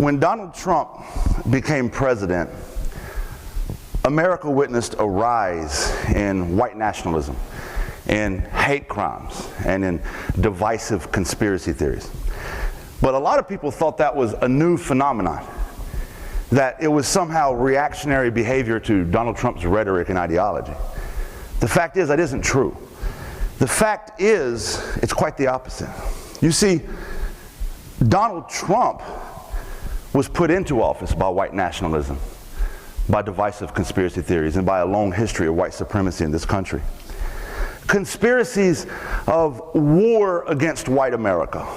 When Donald Trump became president, America witnessed a rise in white nationalism, in hate crimes, and in divisive conspiracy theories. But a lot of people thought that was a new phenomenon, that it was somehow reactionary behavior to Donald Trump's rhetoric and ideology. The fact is, that isn't true. The fact is, it's quite the opposite. You see, Donald Trump was put into office by white nationalism, by divisive conspiracy theories, and by a long history of white supremacy in this country. Conspiracies of war against white America,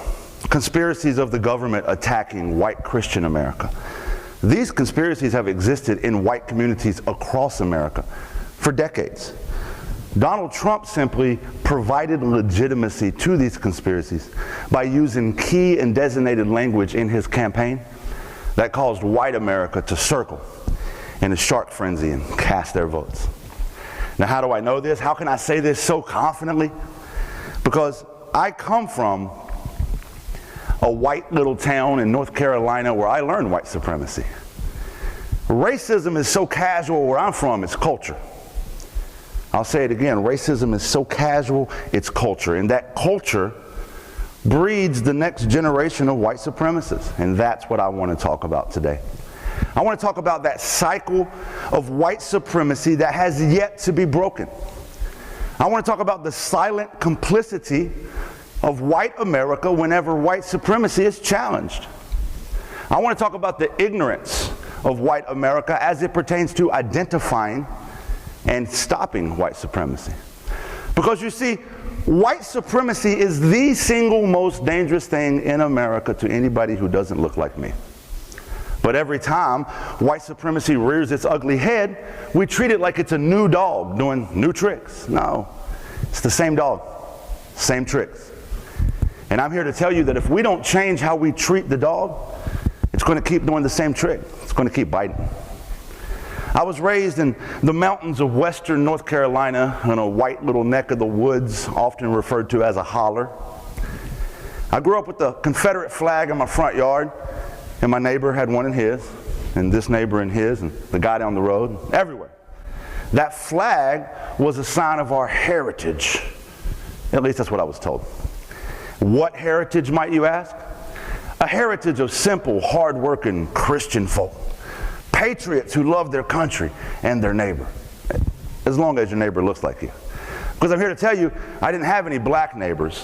conspiracies of the government attacking white Christian America. These conspiracies have existed in white communities across America for decades. Donald Trump simply provided legitimacy to these conspiracies by using key and designated language in his campaign that caused white America to circle in a shark frenzy and cast their votes. Now, how do I know this? How can I say this so confidently? Because I come from a white little town in North Carolina where I learned white supremacy. Racism is so casual where I'm from, it's culture. I'll say it again, racism is so casual, it's culture. And that culture breeds the next generation of white supremacists. And that's what I want to talk about today. I want to talk about that cycle of white supremacy that has yet to be broken. I want to talk about the silent complicity of white America whenever white supremacy is challenged. I want to talk about the ignorance of white America as it pertains to identifying and stopping white supremacy. Because you see, white supremacy is the single most dangerous thing in America to anybody who doesn't look like me. But every time white supremacy rears its ugly head, we treat it like it's a new dog doing new tricks. No, it's the same dog, same tricks. And I'm here to tell you that if we don't change how we treat the dog, it's going to keep doing the same trick. It's going to keep biting. I was raised in the mountains of western North Carolina in a white little neck of the woods, often referred to as a holler. I grew up with the Confederate flag in my front yard, and my neighbor had one in his, and this neighbor in his, and the guy down the road, everywhere. That flag was a sign of our heritage. At least that's what I was told. What heritage, might you ask? A heritage of simple, hard-working Christian folk. Patriots who love their country and their neighbor, as long as your neighbor looks like you. Because I'm here to tell you, I didn't have any black neighbors.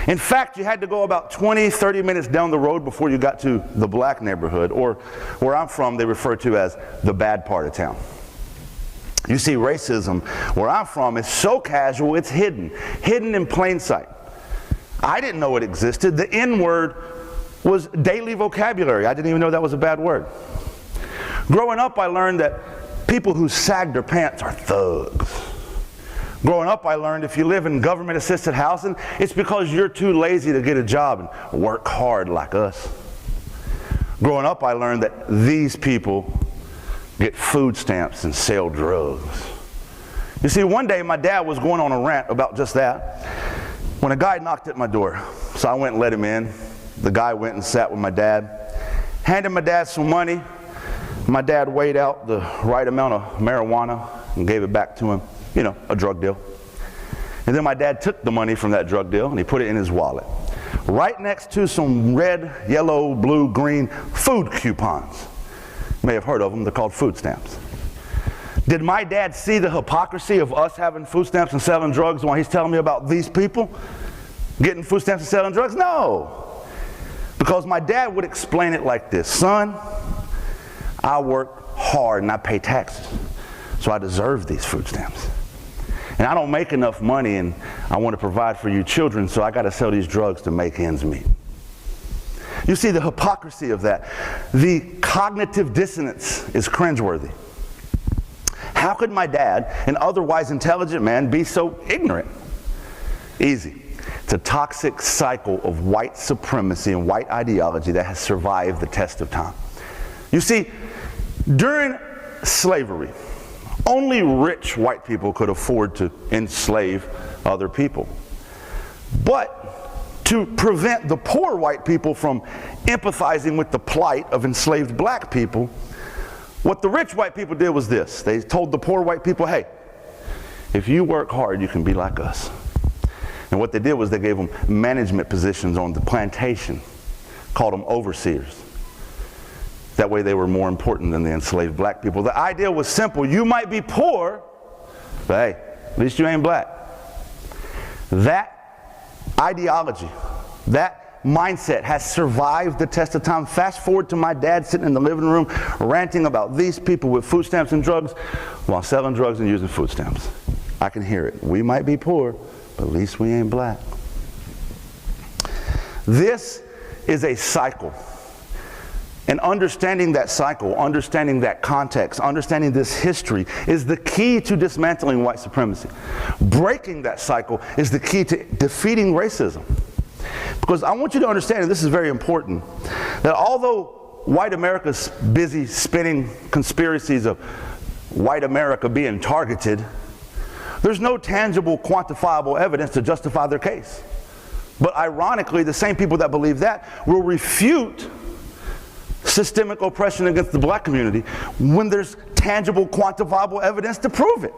In fact, you had to go about 20, 30 minutes down the road before you got to the black neighborhood, or where I'm from, they refer to as the bad part of town. You see, racism, where I'm from, is so casual, it's hidden in plain sight. I didn't know it existed. The N-word was daily vocabulary. I didn't even know that was a bad word. Growing up, I learned that people who sag their pants are thugs. Growing up, I learned if you live in government-assisted housing, it's because you're too lazy to get a job and work hard like us. Growing up, I learned that these people get food stamps and sell drugs. You see, one day my dad was going on a rant about just that when a guy knocked at my door. So I went and let him in. The guy went and sat with my dad, handed my dad some money. My dad weighed out the right amount of marijuana and gave it back to him, you know, a drug deal. And then my dad took the money from that drug deal and he put it in his wallet, right next to some red, yellow, blue, green food coupons. You may have heard of them, they're called food stamps. Did my dad see the hypocrisy of us having food stamps and selling drugs while he's telling me about these people getting food stamps and selling drugs? No. Because my dad would explain it like this: son, I work hard and I pay taxes, so I deserve these food stamps. And I don't make enough money and I want to provide for you children, so I got to sell these drugs to make ends meet. You see the hypocrisy of that. The cognitive dissonance is cringeworthy. How could my dad, an otherwise intelligent man, be so ignorant? Easy. It's a toxic cycle of white supremacy and white ideology that has survived the test of time. You see, during slavery, only rich white people could afford to enslave other people. But to prevent the poor white people from empathizing with the plight of enslaved black people, what the rich white people did was this. They told the poor white people, hey, if you work hard, you can be like us. And what they did was they gave them management positions on the plantation, called them overseers. That way they were more important than the enslaved black people. The idea was simple. You might be poor, but hey, at least you ain't black. That ideology, that mindset has survived the test of time. Fast forward to my dad sitting in the living room ranting about these people with food stamps and drugs while selling drugs and using food stamps. I can hear it. We might be poor, but at least we ain't black. This is a cycle. And understanding that cycle, understanding that context, understanding this history is the key to dismantling white supremacy. Breaking that cycle is the key to defeating racism. Because I want you to understand, and this is very important, that although white America's busy spinning conspiracies of white America being targeted, there's no tangible, quantifiable evidence to justify their case. But ironically, the same people that believe that will refute systemic oppression against the black community when there's tangible, quantifiable evidence to prove it.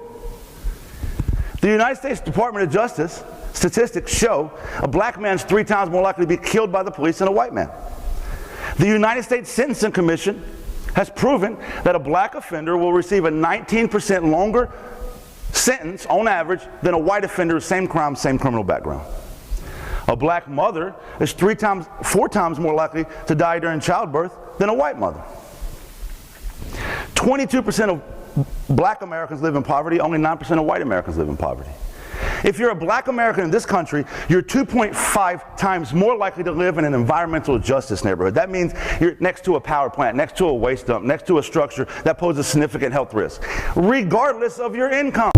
The United States Department of Justice statistics show a black man's 3 times more likely to be killed by the police than a white man. The United States Sentencing Commission has proven that a black offender will receive a 19% longer sentence on average than a white offender, same crime, same criminal background. A black mother is 4 times more likely to die during childbirth than a white mother. 22% of black Americans live in poverty, only 9% of white Americans live in poverty. If you're a black American in this country, you're 2.5 times more likely to live in an environmental justice neighborhood. That means you're next to a power plant, next to a waste dump, next to a structure that poses significant health risk, regardless of your income.